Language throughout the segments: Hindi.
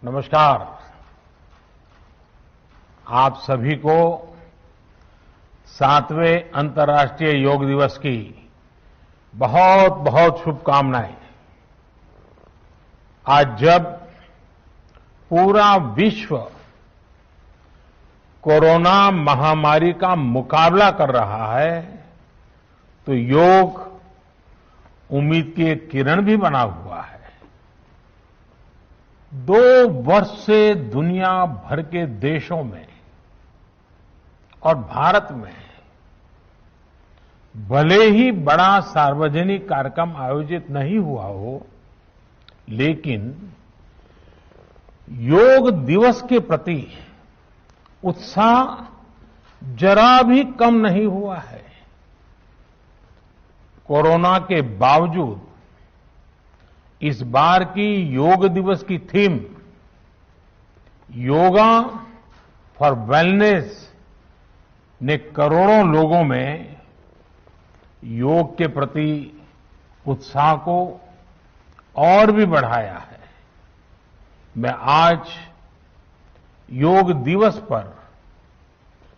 नमस्कार। आप सभी को 7वें अंतर्राष्ट्रीय योग दिवस की बहुत बहुत शुभकामनाएं। आज जब पूरा विश्व कोरोना महामारी का मुकाबला कर रहा है तो योग उम्मीद की एक किरण भी बना हुआ है। 2 वर्ष से दुनिया भर के देशों में और भारत में भले ही बड़ा सार्वजनिक कार्यक्रम आयोजित नहीं हुआ हो, लेकिन योग दिवस के प्रति उत्साह जरा भी कम नहीं हुआ है। कोरोना के बावजूद इस बार की योग दिवस की थीम योगा फॉर वेलनेस ने करोड़ों लोगों में योग के प्रति उत्साह को और भी बढ़ाया है। मैं आज योग दिवस पर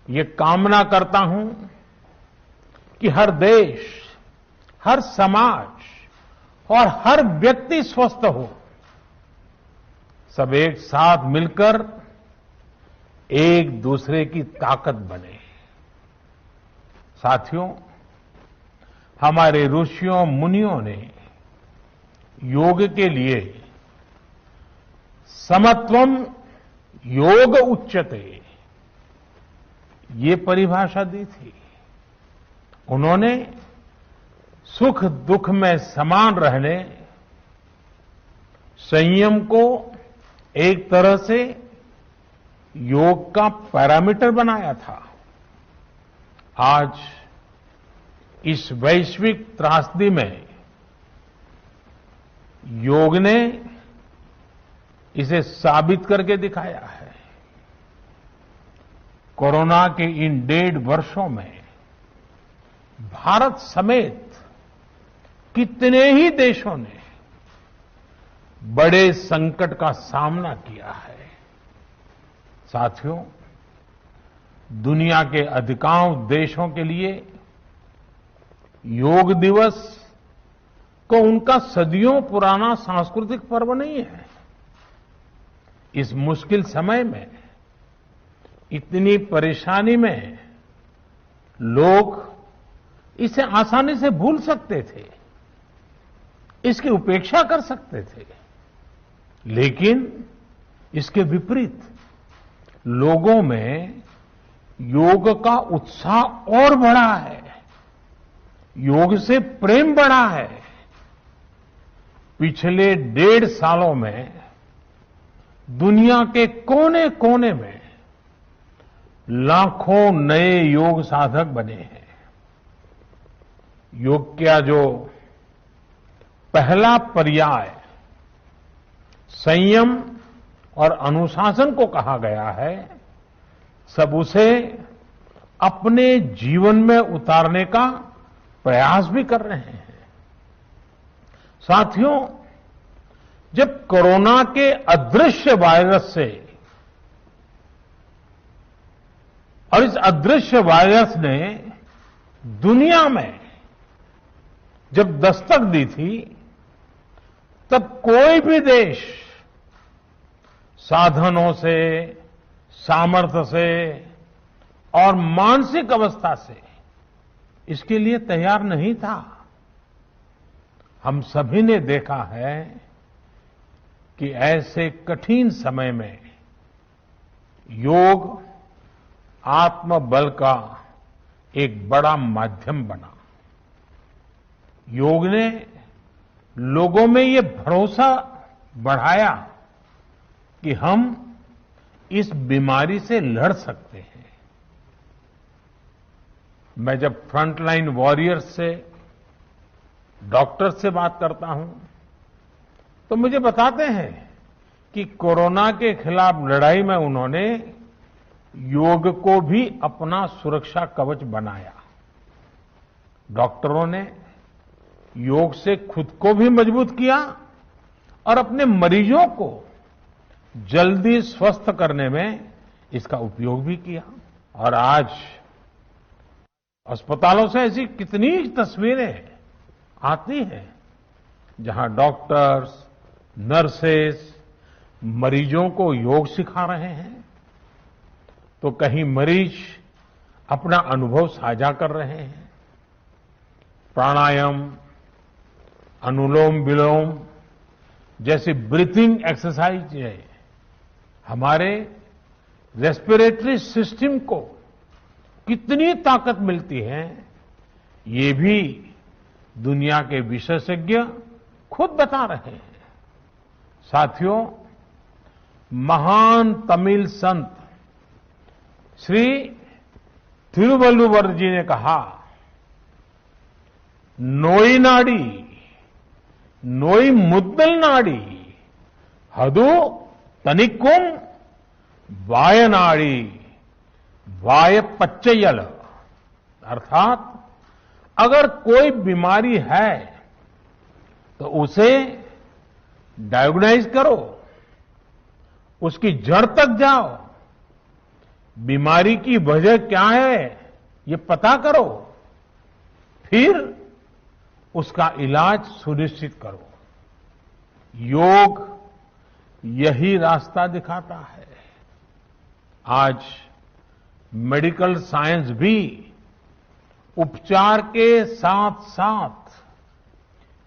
ये कामना करता हूं कि हर देश, हर समाज और हर व्यक्ति स्वस्थ हो। सब एक साथ मिलकर एक दूसरे की ताकत बने। साथियों, हमारे ऋषियों मुनियों ने योग के लिए समत्वम योग उच्यते ये परिभाषा दी थी। उन्होंने सुख दुख में समान रहने, संयम को एक तरह से योग का पैरामीटर बनाया था। आज इस वैश्विक त्रासदी में योग ने इसे साबित करके दिखाया है। कोरोना के इन 1.5 वर्षों में भारत समेत कितने ही देशों ने बड़े संकट का सामना किया है। साथियों, दुनिया के अधिकांश देशों के लिए योग दिवस को उनका सदियों पुराना सांस्कृतिक पर्व नहीं है। इस मुश्किल समय में, इतनी परेशानी में लोग इसे आसानी से भूल सकते थे, इसकी उपेक्षा कर सकते थे, लेकिन इसके विपरीत लोगों में योग का उत्साह और बढ़ा है, योग से प्रेम बढ़ा है। पिछले 1.5 सालों में दुनिया के कोने कोने में लाखों नए योग साधक बने हैं। योग का जो पहला पर्याय संयम और अनुशासन को कहा गया है, सब उसे अपने जीवन में उतारने का प्रयास भी कर रहे हैं। साथियों, जब कोरोना के अदृश्य वायरस से और इस अदृश्य वायरस ने दुनिया में जब दस्तक दी थी, तब कोई भी देश साधनों से, सामर्थ्य से और मानसिक अवस्था से इसके लिए तैयार नहीं था। हम सभी ने देखा है कि ऐसे कठिन समय में योग आत्मबल का एक बड़ा माध्यम बना। योग ने लोगों में ये भरोसा बढ़ाया कि हम इस बीमारी से लड़ सकते हैं। मैं जब फ्रंटलाइन वॉरियर्स से, डॉक्टर्स से बात करता हूं तो मुझे बताते हैं कि कोरोना के खिलाफ लड़ाई में उन्होंने योग को भी अपना सुरक्षा कवच बनाया। डॉक्टरों ने योग से खुद को भी मजबूत किया और अपने मरीजों को जल्दी स्वस्थ करने में इसका उपयोग भी किया। और आज अस्पतालों से ऐसी कितनी तस्वीरें आती हैं जहां डॉक्टर्स, नर्सेस मरीजों को योग सिखा रहे हैं, तो कहीं मरीज अपना अनुभव साझा कर रहे हैं। प्राणायाम, अनुलोम विलोम जैसी ब्रीथिंग एक्सरसाइज हमारे रेस्पिरेटरी सिस्टम को कितनी ताकत मिलती है, ये भी दुनिया के विशेषज्ञ खुद बता रहे हैं। साथियों, महान तमिल संत श्री तिरुवल्लुवर जी ने कहा, नोई नाडी नोई मुद्दल नाडी हदु तनिक्कुम वायनाडी वाय पच्चयल। अर्थात अगर कोई बीमारी है तो उसे डायग्नाइज करो, उसकी जड़ तक जाओ, बीमारी की वजह क्या है ये पता करो, फिर उसका इलाज सुनिश्चित करो। योग यही रास्ता दिखाता है। आज मेडिकल साइंस भी उपचार के साथ साथ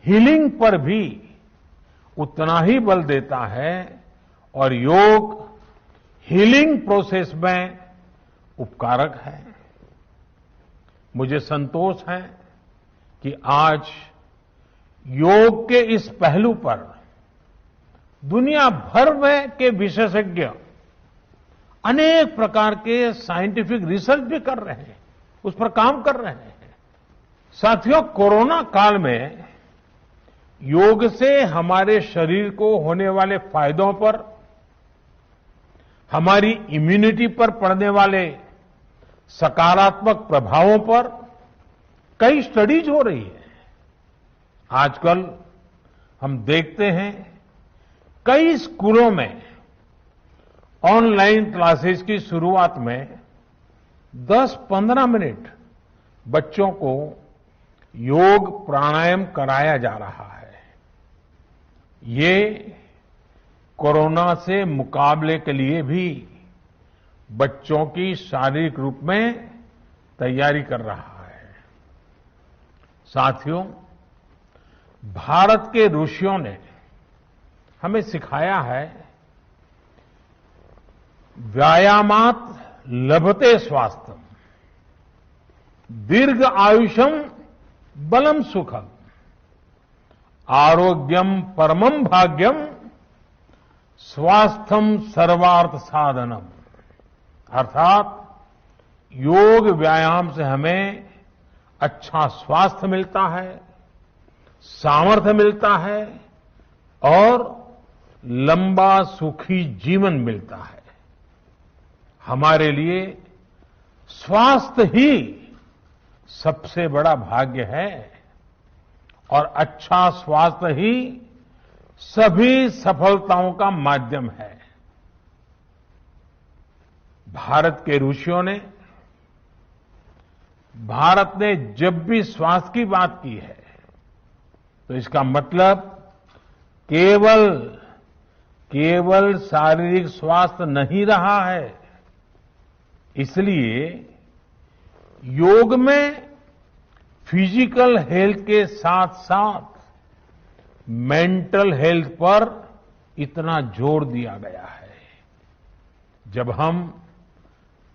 हीलिंग पर भी उतना ही बल देता है और योग हीलिंग प्रोसेस में उपकारक है। मुझे संतोष है कि आज योग के इस पहलू पर दुनिया भर में के विशेषज्ञ अनेक प्रकार के साइंटिफिक रिसर्च भी कर रहे हैं, उस पर काम कर रहे हैं। साथियों, कोरोना काल में योग से हमारे शरीर को होने वाले फायदों पर, हमारी इम्यूनिटी पर पड़ने वाले सकारात्मक प्रभावों पर कई स्टडीज हो रही है। आजकल हम देखते हैं कई स्कूलों में ऑनलाइन क्लासेस की शुरुआत में 10-15 मिनट बच्चों को योग प्राणायाम कराया जा रहा है। ये कोरोना से मुकाबले के लिए भी बच्चों की शारीरिक रूप में तैयारी कर रहा है। साथियों, भारत के ऋषियों ने हमें सिखाया है, व्यायामात लभते स्वास्थ्यम, दीर्घ आयुषम बलम सुखम, आरोग्यम परमम भाग्यम, स्वास्थ्यम सर्वार्थ साधनम। अर्थात योग व्यायाम से हमें अच्छा स्वास्थ्य मिलता है, सामर्थ्य मिलता है और लंबा सुखी जीवन मिलता है। हमारे लिए स्वास्थ्य ही सबसे बड़ा भाग्य है और अच्छा स्वास्थ्य ही सभी सफलताओं का माध्यम है। भारत के ऋषियों ने, भारत ने जब भी स्वास्थ्य की बात की है तो इसका मतलब केवल शारीरिक स्वास्थ्य नहीं रहा है। इसलिए योग में फिजिकल हेल्थ के साथ साथ मेंटल हेल्थ पर इतना जोर दिया गया है। जब हम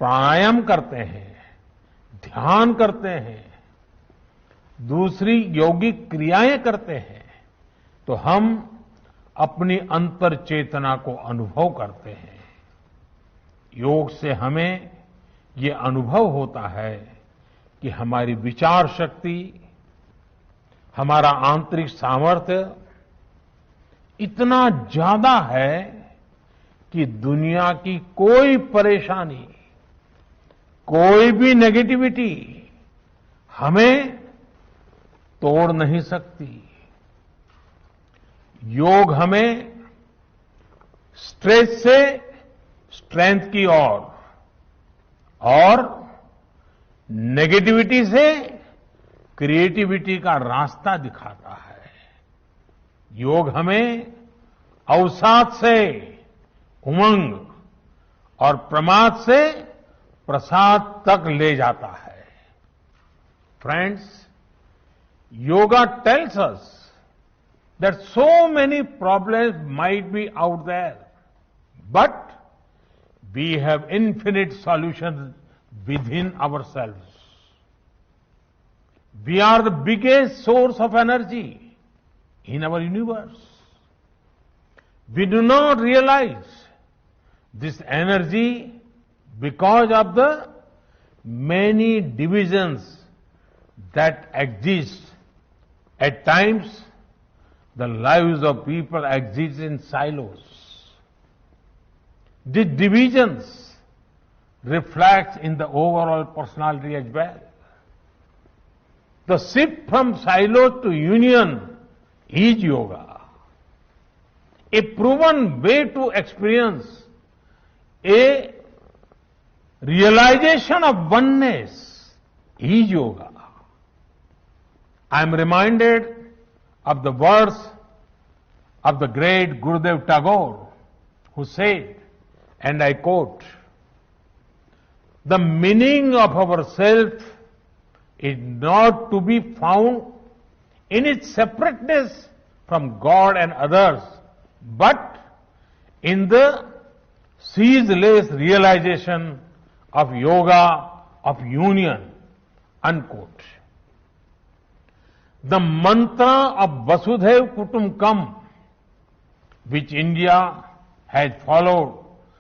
प्राणायाम करते हैं, ध्यान करते हैं, दूसरी यौगिक क्रियाएं करते हैं, तो हम अपनी अंतर चेतना को अनुभव करते हैं। योग से हमें ये अनुभव होता है कि हमारी विचार शक्ति, हमारा आंतरिक सामर्थ्य इतना ज्यादा है कि दुनिया की कोई परेशानी, कोई भी नेगेटिविटी हमें तोड़ नहीं सकती। योग हमें स्ट्रेस से स्ट्रेंथ की ओर और नेगेटिविटी से क्रिएटिविटी का रास्ता दिखाता है। योग हमें अवसाद से उमंग और प्रमाद से प्रसाद तक ले जाता है। Friends, yoga tells us that so many problems might be out there, but we have infinite solutions within ourselves. We are the biggest source of energy in our universe. We do not realize this energy because of the many divisions that exist. At times, the lives of people exist in silos. These divisions reflect in the overall personality as well. The shift from silos to union is yoga. A proven way to experience a realization of oneness is yoga. I am reminded of the words of the great Gurudev Tagore, who said, and I quote, "The meaning of our self is not to be found in its separateness from God and others, but in the ceaseless realization of yoga of union," unquote. The mantra of Vasudhaiv Kutumbakam, which India has followed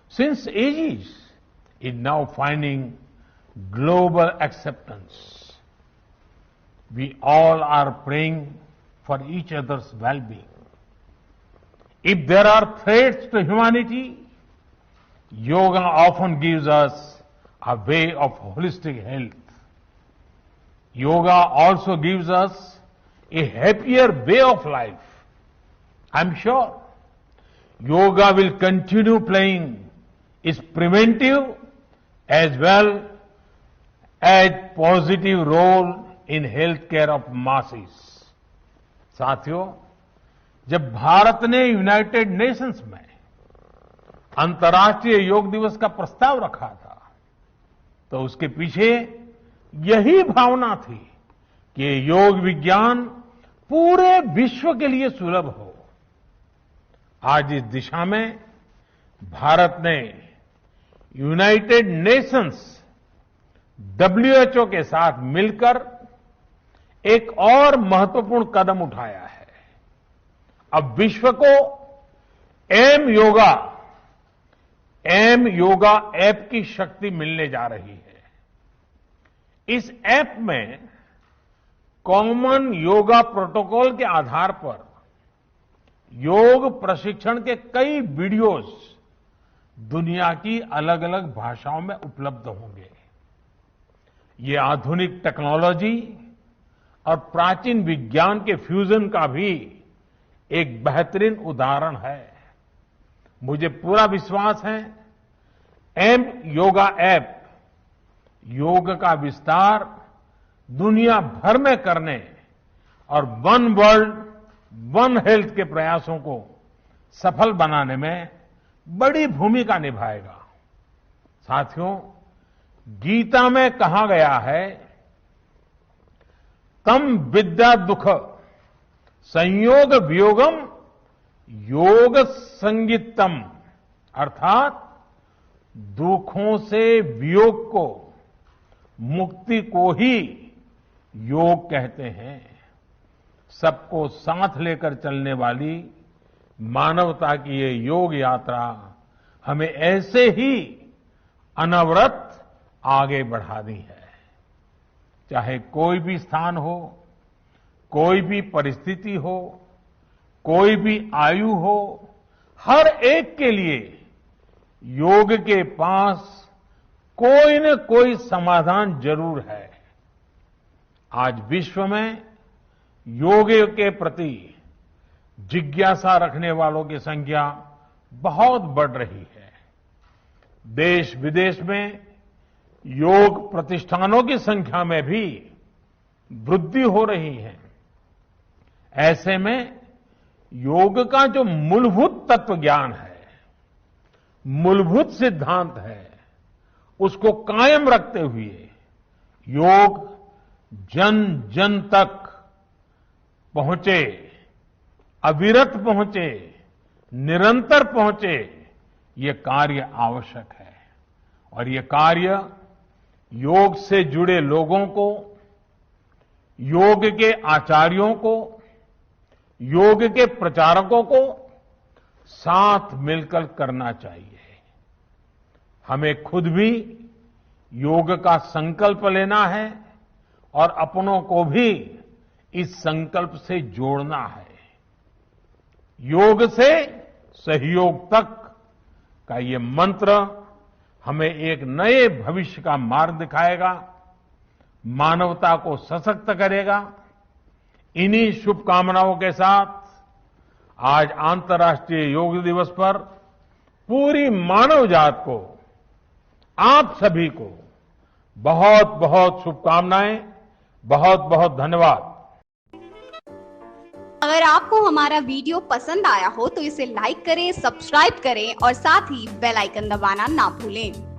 since ages, is now finding global acceptance. We all are praying for each other's well-being. If there are threats to humanity, yoga often gives us a way of holistic health. Yoga also gives us a happier way of life. I'm sure yoga will continue playing its preventive as well as positive role in healthcare of masses. साथियों, जब भारत ने यूनाइटेड नेशंस में अंतर्राष्ट्रीय योग दिवस का प्रस्ताव रखा था, तो उसके पीछे यही भावना थी कि योग विज्ञान पूरे विश्व के लिए सुलभ हो। आज इस दिशा में भारत ने यूनाइटेड नेशंस WHO के साथ मिलकर एक और महत्वपूर्ण कदम उठाया है। अब विश्व को एम योगा ऐप की शक्ति मिलने जा रही है। इस ऐप में कॉमन योगा प्रोटोकॉल के आधार पर योग प्रशिक्षण के कई वीडियोस दुनिया की अलग अलग भाषाओं में उपलब्ध होंगे। ये आधुनिक टेक्नोलॉजी और प्राचीन विज्ञान के फ्यूजन का भी एक बेहतरीन उदाहरण है। मुझे पूरा विश्वास है एम योगा ऐप योग का विस्तार दुनिया भर में करने और वन वर्ल्ड वन हेल्थ के प्रयासों को सफल बनाने में बड़ी भूमिका निभाएगा। साथियों, गीता में कहा गया है, तम विद्या दुख संयोग वियोगम योग संगीतम, अर्थात दुखों से वियोग को, मुक्ति को ही योग कहते हैं। सबको साथ लेकर चलने वाली मानवता की ये योग यात्रा हमें ऐसे ही अनवरत आगे बढ़ानी है। चाहे कोई भी स्थान हो, कोई भी परिस्थिति हो, कोई भी आयु हो, हर एक के लिए योग के पास कोई न कोई समाधान जरूर है। आज विश्व में योग के प्रति जिज्ञासा रखने वालों की संख्या बहुत बढ़ रही है। देश विदेश में योग प्रतिष्ठानों की संख्या में भी वृद्धि हो रही है। ऐसे में योग का जो मूलभूत तत्व ज्ञान है, मूलभूत सिद्धांत है, उसको कायम रखते हुए योग जन जन तक पहुंचे, अविरत पहुंचे, निरंतर पहुंचे, ये कार्य आवश्यक है। और ये कार्य योग से जुड़े लोगों को, योग के आचार्यों को, योग के प्रचारकों को साथ मिलकर करना चाहिए। हमें खुद भी योग का संकल्प लेना है और अपनों को भी इस संकल्प से जोड़ना है। योग से सहयोग तक का ये मंत्र हमें एक नए भविष्य का मार्ग दिखाएगा, मानवता को सशक्त करेगा। इन्हीं शुभकामनाओं के साथ आज अंतर्राष्ट्रीय योग दिवस पर पूरी मानव जात को, आप सभी को बहुत बहुत शुभकामनाएं, बहुत बहुत धन्यवाद। अगर आपको हमारा वीडियो पसंद आया हो तो इसे लाइक करें, सब्सक्राइब करें और साथ ही बेल आइकन दबाना ना भूलें।